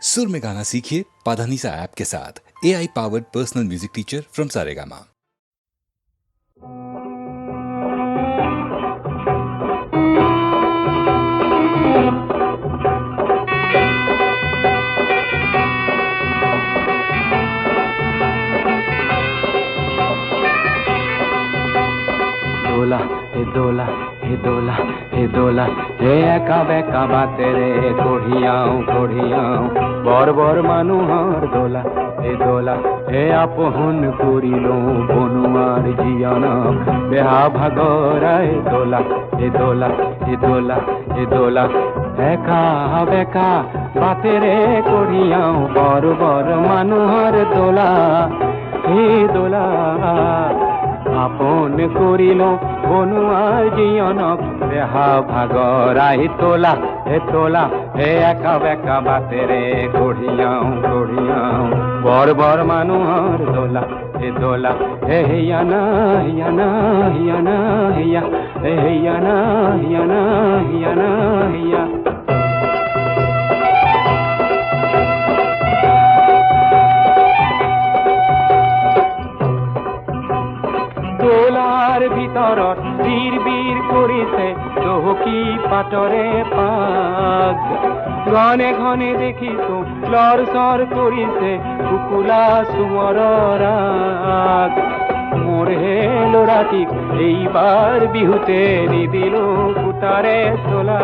सुर में गाना सीखिए पाधानीसा ऐप के साथ। AI powered personal music teacher from Saregama. দোলা হে দোলা হে দোলা হে দোলা হে একা বেকা বাতে রে কঢ়িয়াও কঢ়িয়াও বর বর মানুহর দোলা হে দোলা হে আপহন করিল বনুয়ার জিয়ানা বেহা ভাগরায় দোলা হে দোলা হে দোলা হে দোলা একা বেকা বাতে রে কঢ়িয়াও বর বর মানুহর দোলা হে দোলা আপন করিল বনুয়ার জিয়নক বেহা ভাগরাই তোলা হে একা বেকা বাতে রে কঢ়িয়াও কঢ়িয়াও বর বর মানুহর দোলা হে হিয়ানা হিয়ানা হিয়ানা হিয়া হে হিয়ানা হিয়ানা হিয়ানা হিয়া দোলার ভিতরত বীর বীর করিছে চৌকি পাটরে পাগ ঘনে ঘনে দেখিছো লরসর করিছে কুকুলা সুমর রাগ মোর হে লোরাটিক এইবার বিহুতে নিদিল কুতারে চোলা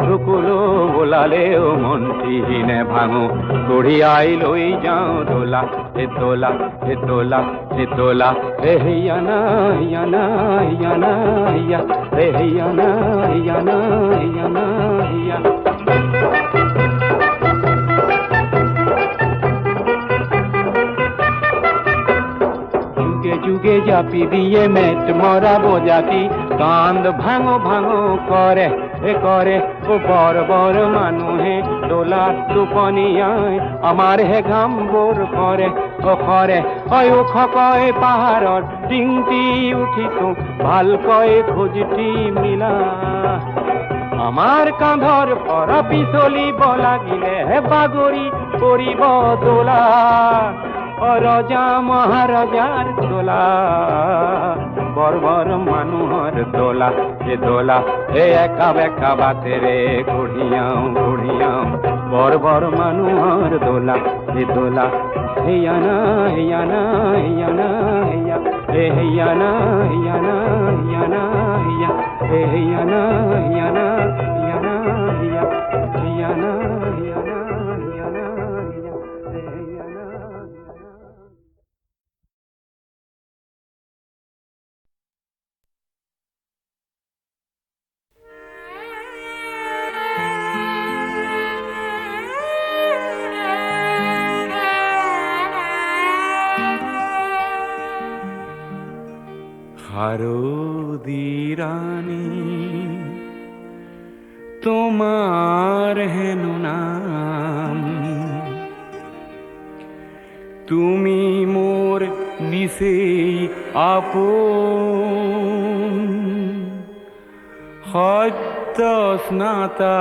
রুকুলো বোলালেও মনটি হিনে ভাঙো কঢ়িয়াই লৈ যাও দোলা হে দোলা হে দোলা হে দোলা হে হিয়ানা হিয়ানা হিয়ানা হিয়া হে হিয়ানা হিয়ানা হিয়ানা হিয়া যুগে জাপি দিয়ে মেট মরা বোজাতি কান্দ ভাঙো ভাঙো করে করে ও বর বর মানুহে দোলা টুপনিয়ায় আমার হে ঘাম বোর করে ও করে ওই ও খকয় পাহাড়র টিংটি উঠিছো ভাল কয় খোঁজটি মিলা আমার কাঁধর পর পিছলিব লাগিলে হে বাগরি পরিব দোলা ও রজা মহারাজার দোলা বর বর মানুহর দোলা হে একা বেকা বাতে রে কঢ়িয়াও কঢ়িয়াও বর বর মানুহর দোলা হিয়ানা হিয়ানা হিয়ানা হিয়া হে হিয়ানা হিয়ানা হিয়ানা হিয়া হে হিয়ানা হিয়ানা হিয়ানা হিয়া হিয়ানা হিয়ানা হিয়ানা হিয়া হে হিয়ানা। হারদি রানী তোমার হেন নাম তুমি মোর নিশেই আপন সত্য স্নাতা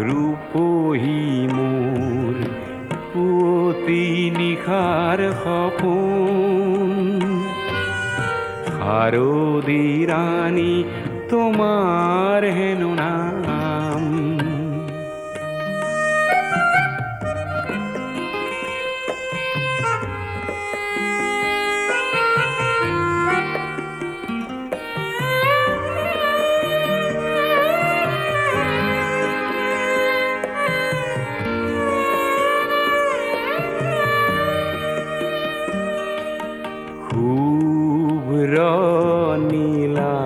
রূপহী মোর পুতি নিশাৰ সপোন হাৰদি ৰানী তোমাৰ হেন নাম নীলা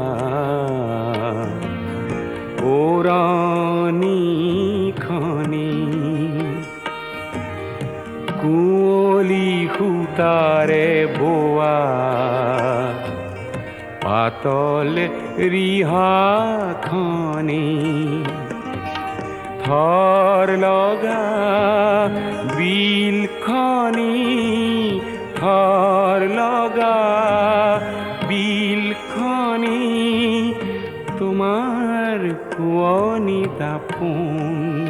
ওৰানি খনি কুঁৱলী সূতাৰে বোৱা পাতল ৰিহাখনি থৰ লগা বিলখনি থৰ লগা বিলখনি তোমাৰ কুঁৱনী তাপোন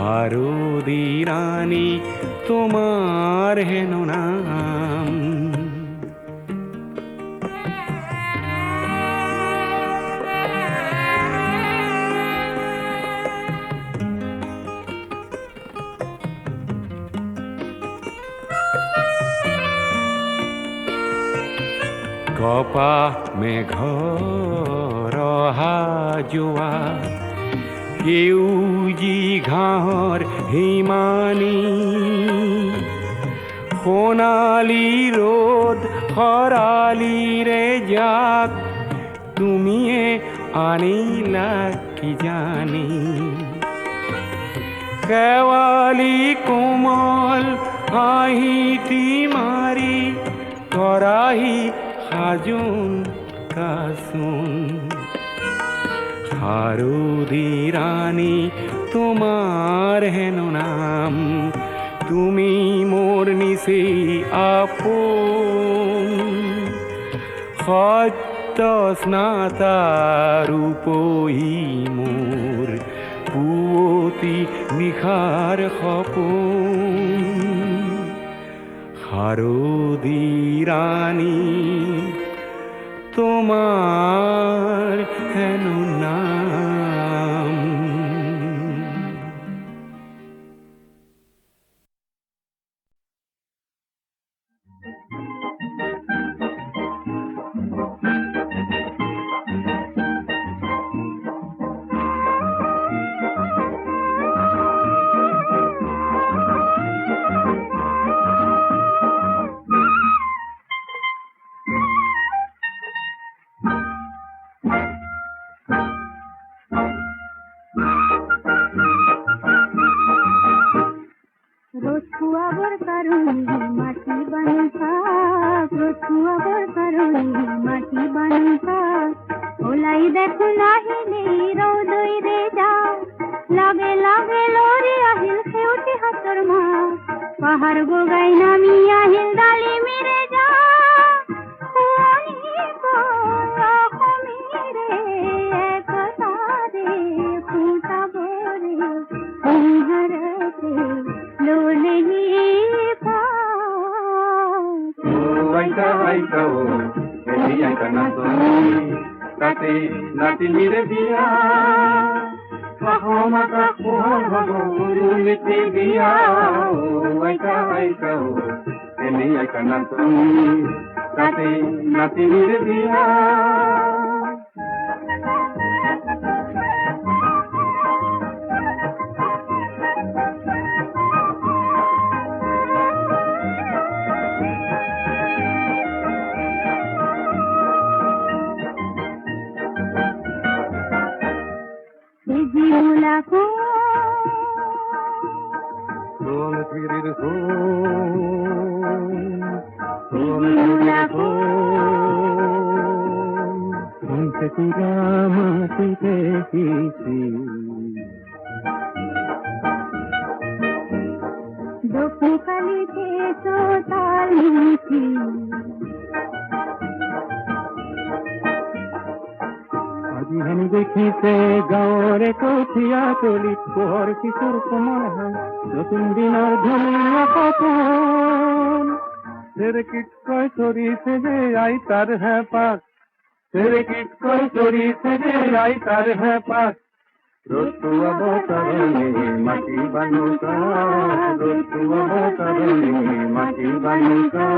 হাৰুদি ৰানী তোমাৰ হেন নাম। কপা মেঘৰ অহা-যোৱা, সেউজী ঘাঁহৰ হিমানী, সোণালী ৰ'দ খৰালিৰে যাক তুমিয়ে আনিলা কি জানি। শেৱালি কোমল হাঁহিটি মাৰি কৰাহি সাজোন কাচোন। হাৰুদি ৰানী তোমাৰ হেন নাম, তুমি মোৰ নিচে আপোন। সত্য স্নাতা ৰূপহী মোৰ পুৱতি নিশাৰ সপোন। হারুদি রানী তোমার হেন নাম। রসুয়াবর কারণে মাটি বানসা, রসুয়াবর কারণে মাটি বানসা। ওলাই দেখো নাহিলে রৌদই রে যা, লাগে লাগে লরি আহিল সেউটি হাতর মা। পাহাড় গোগাই নামি আহিল ডালি মেরে যা, খুয়ানি কমিরে একতারে ফুটাবো রে হরতে লো नहीं আইকা আইকা ও এলি আইকা না তাতে নাতি মিরে বিয়া, মাতা কোহর ভগরু মিটি দিয়া। ও আইকা আইকা ও এলি আইকা না তাতে নাতি মিরে বিয়া। को सोन फिर हो हमसे पूरा माटी देखी दो फूकली के तो ताली थी हम দেখিছে গাঁৱৰে কঠীয়া তলিত পোহৰ কিশোৰ কোমল হাল নতুন দিনৰ ধুনীয়া সপোন। চেৰেকিট কৈ চৰিছে যে আই তাৰ হেঁপাহ, চেৰেকিট কৈ চৰিছে যে আই তাৰ হেঁপাহ। ৰতুৱাব কাৰণে মাটি বানুকা, ৰতুৱাব কাৰণে মাটি বানুকা।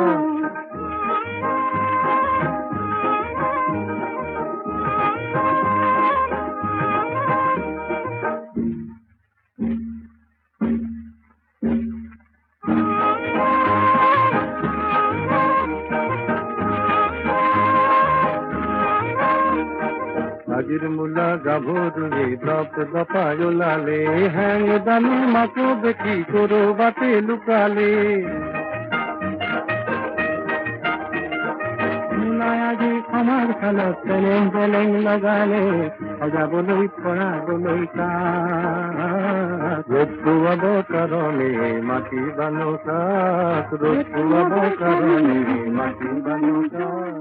আজির মূলা গাভরুরে দপ দপায় ওলালে, হ্যাং দানু মাকো দেখি করো বাতে লুকালে। আজি আমার খালত পেলেং পেলেং লাগালে, সজাবলৈ পৰাবলৈ তাক। ৰতুৱাব কাৰণে মাটি বানুকাক, ৰতুৱাব কাৰণে মাটি বানুকাক।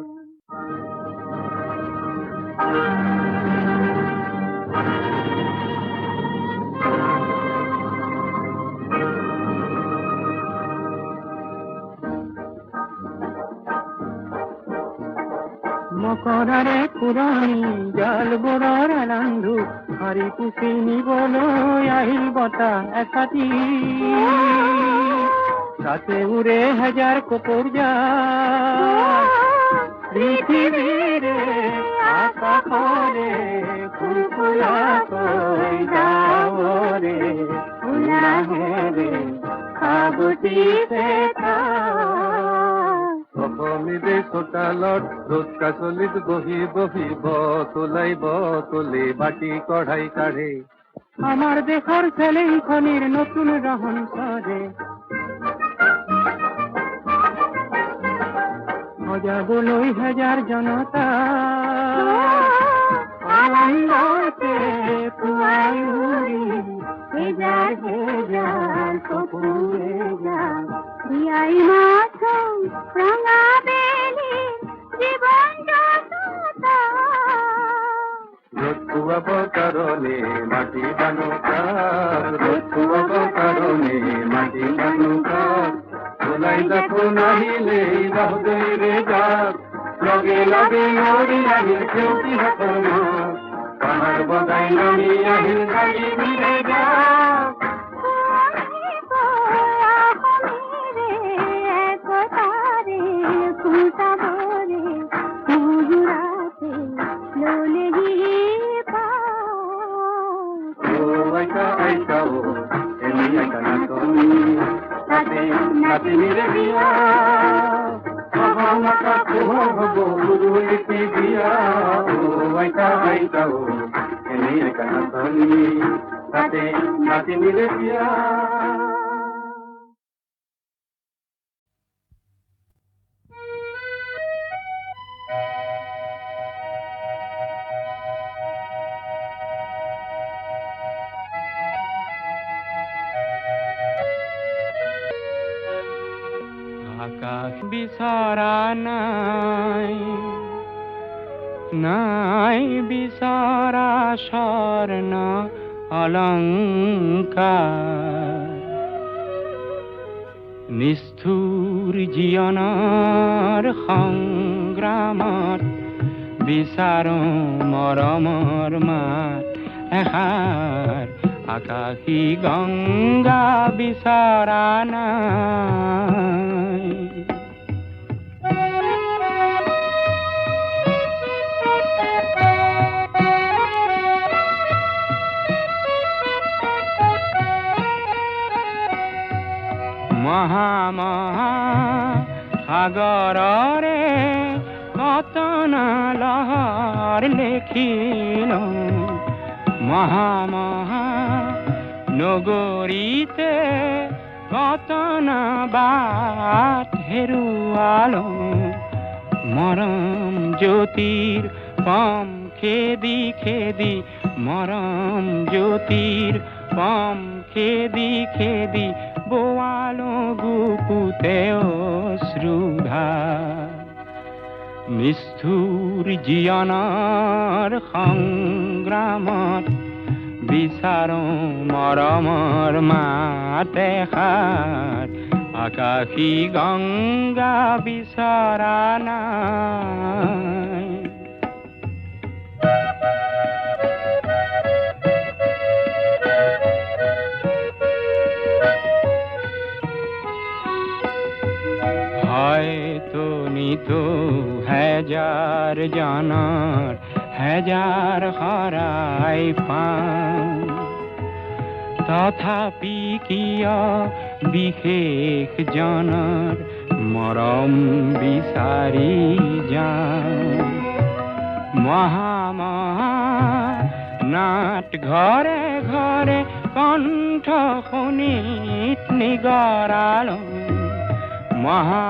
কৰাৰে পুৰণি জাল বোৰৰ আনন্দু হাৰি পুচি নিবলৈ আহিল বতাহ একাতি তাতে উৰে হাজাৰ কপৰ যায় পৃথিৱীৰে আকাশৰে ফুলফুলাকৈ যাৱৰে উলাহেৰে সাগতিছে অসমীদে চোতালত ৰ'দ কাচলিত বহি বহি বতলে বাটি কঢ়াই কাঢ়ে আমাৰ দেশৰ চেলেংখনিৰ নতুন ৰহন কৰে সজাবলৈ হাজাৰ জনতা আনন্দতে পুৱাই উৰি হেজাৰ হেজাৰ চকুৰে যায় বিয়াই মাথোঁ ৰঙা বেলি জীৱন যততা ৰ'দ খুৱাব কাৰণে মাটি বানুকা ৰ'দ খুৱাব কাৰণে মাটি বানুকা ওলাই দেখো নাহিলে বাহুদৈৰে যাক লগে লগে নৰি আহিল খেউতি হাতৰ মাক পাহাৰ বগাই নামি আহিল গাড়ী মিলে যাক একতাৰে ফুটাবৰে মধুৰাতে ললে আইতা আইতা ও এনে আইতা নাচনি তাতে নাতিনিৰে বিয়া মহামাতা পোহ হব গুৰুলিপি বিয়া ও আইতা আইতা ও এনে আইতা নাচনি তাতে নাতিনিৰে বিয়া আকাশ বিচৰা নাই নাই বিচৰা স্বৰ্ণ অলংকাৰ নিষ্ঠুৰ জীৱনৰ সংগ্ৰামত বিচাৰো মৰমৰ মাত এষাৰ আকাশী গংগা বিচৰা নাই মহা সাগৰৰে কতন লহৰ লেখিলো মহা নগৰীতে কতন বাট হেৰুৱালো মৰম জ্যোতিৰ পম খেদি খেদি মৰম জ্যোতিৰ পম খেদি খেদি বোৱালো গুপুতে অশ্ৰুধা নিষ্ঠুৰ জীৱনৰ সংগ্ৰামত বিচাৰো মৰমৰ মাত এষাৰ আকাশী গংগা বিচৰা নাই হয়তো নিতো হাজাৰ জনৰ হাজাৰ হৰাই পাওঁ তথাপি কিয় বিশেষ জনৰ মৰম বিচাৰি যাওঁ মহা নাট ঘৰে ঘৰে কণ্ঠ শুনিত নিগৰালো মহা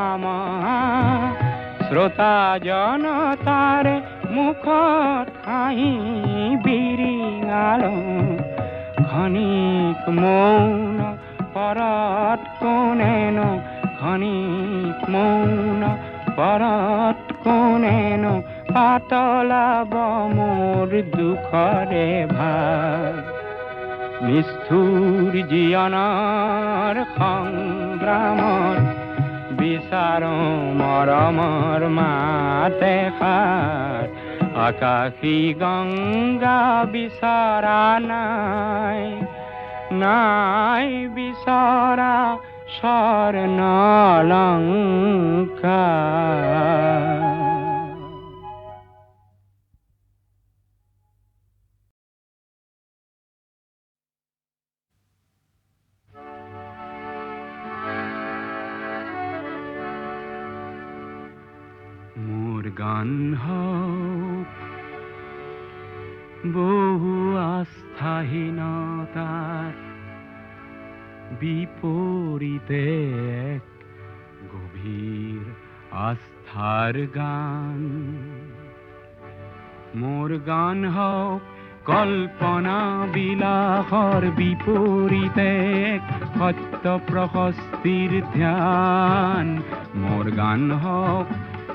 শ্ৰোতা জনতাৰে মুখত হাঁহি বিৰিঙালো ক্ষণিক মৌন পৰত কোনেনো ক্ষণিক মৌন পৰত কোনেনো পাতলাব মোৰ দুখৰে ভাগ নিষ্ঠুৰ জীৱনৰ সংগ্ৰামত বিচাৰো মৰমৰ মাত এষাৰ আকাশী গংগা বিচৰা নাই নাই বিচৰা স্বৰ্ণলংকাৰ মোৰ গান হওক বহু আস্থাহীনতাৰ বিপৰীতে এক গভীৰ আস্থাৰ গান মোৰ গান হওক কল্পনা বিলাসৰ বিপৰীতে এক সত্য প্ৰশস্তিৰ ধ্যান মোৰ গান হওক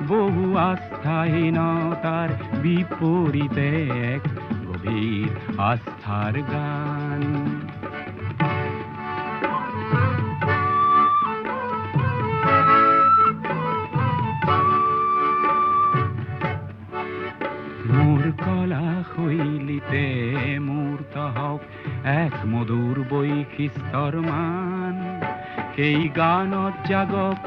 বহু আস্থাহীনতাৰ বিপৰীতে এক গভীৰ আস্থাৰ গান মোৰ কলা শৈলীতে মূৰ্ত হওক এক মধুৰ বৈশিষ্ট্যৰ মান সেই গানত জাগক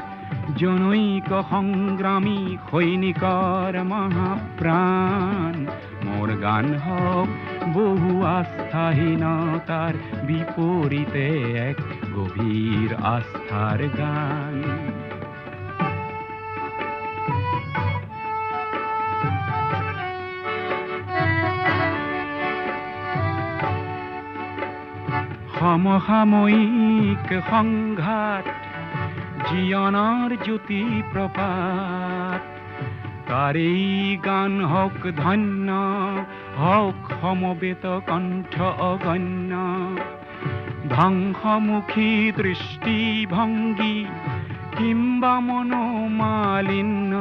জনৈক সংগ্ৰামী সৈনিকৰ মহাপ্ৰাণ মোৰ গান হওক বহু আস্থাহীনতাৰ বিপৰীতে এক গভীৰ আস্থাৰ গান সমসাময়িক সংঘাত জীৱনৰ জ্যোতি প্ৰপাত তাৰেই গান হওক ধন্য হওক সমবেত কণ্ঠ অগণ্য ধ্বংসমুখী দৃষ্টিভংগী কিম্বা মনোমালিন্য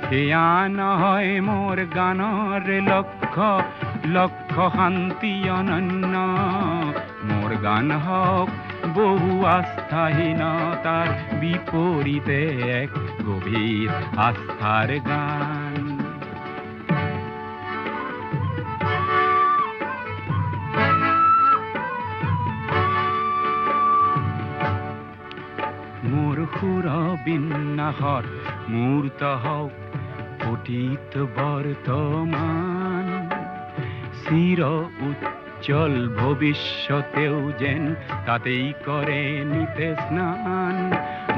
সেয়া নহয় মোৰ গানৰ লক্ষ্য লক্ষ্য শান্তি অনন্য মোৰ গান হওক বহু আস্থাহীনতাৰ বিপৰীতে এক গভীৰ আস্থাৰ গান মোৰ সুৰ বিন্যাসত মূৰ্ত হওক অতীত বৰ্তমান চিৰ উজ্জ্বল ভৱিষ্যতেও যেন তাতেই কৰে নিতে স্নান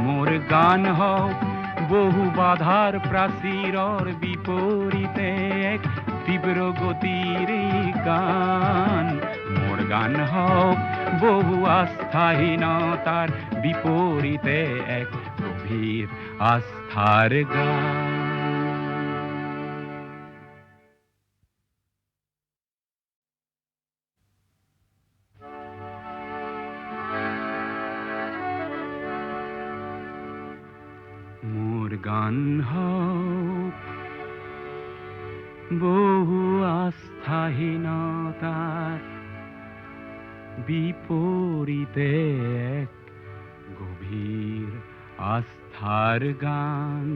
মোৰ গান হওক বহু বাধাৰ প্ৰাচীৰৰ বিপৰীতে এক তীব্ৰ গতিৰ গান মোৰ গান হওক বহু আস্থাহীনতাৰ বিপৰীতে এক গভীৰ আস্থাৰ গান মোৰ গান হওক বহু আস্থাহীনতাৰ বিপৰীতে এক গভীৰ আস্থাৰ গান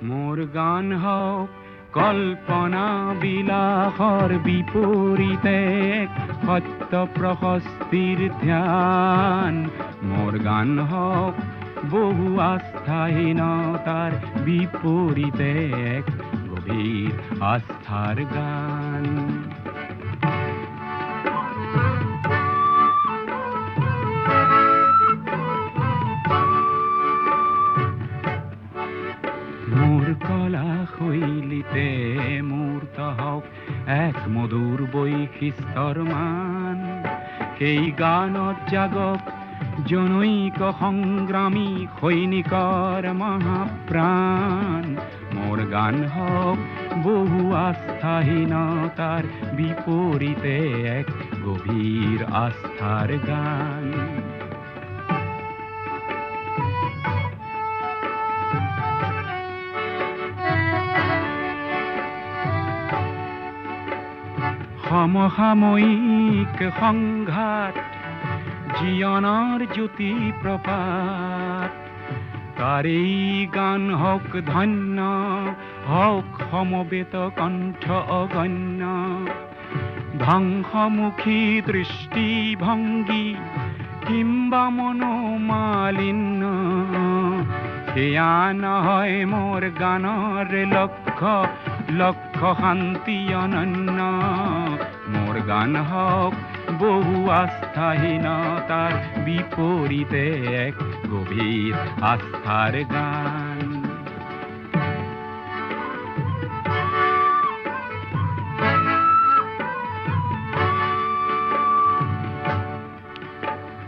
মোৰ গান হওক কল্পনা বিলাসৰ বিপৰীতে এক সত্য প্ৰশস্তিৰ ধ্যান মোৰ গান হওক বহু আস্থাহীনতাৰ বিপৰীতে এক গভীৰ আস্থাৰ গান মোৰ কলা শৈলীতে মূৰ্ত হওক এক মধুৰ বৈশিষ্ট্যৰ মান সেই গানত জাগক জনৈক সংগ্ৰামী সৈনিকৰ মহাপ্ৰাণ মোৰ গান হওক বহু আস্থাহীনতাৰ বিপৰীতে এক গভীৰ আস্থাৰ গান সমসাময়িক সংঘাত জীয়নৰ জ্যোতি প্ৰপাত তাৰে গান হওক ধন্য হওক সমবেত কণ্ঠ অগণ্য ধ্বংসমুখী দৃষ্টিভংগী কিম্বা মনোমালিন্য সেয়া নহয় মোৰ গানৰ লক্ষ্য লক্ষ্য শান্তি অনন্য মোৰ গান হওক বহু আস্থাহীনতাৰ বিপৰীতে এক গভীৰ আস্থাৰ গান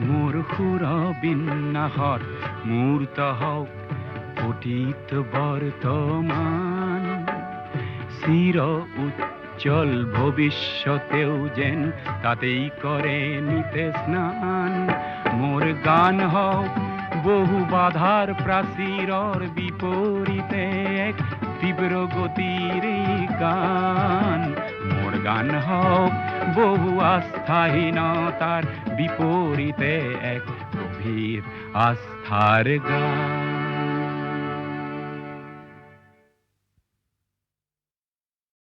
মোৰ সুৰ বিন্যাসত মূৰ্ত হওক অতীত বৰ্তমান চিৰ উজ্জ্বল ভৱিষ্যতেও যেন তাতেই কৰে নিতে স্নান মোৰ গান হওক বহু বাধাৰ প্ৰাচীৰৰ বিপৰীতে এক তীব্ৰ গতিৰে গান মোৰ গান হওক বহু আস্থাহীনতাৰ বিপৰীতে এক গভীৰ আস্থাৰ গান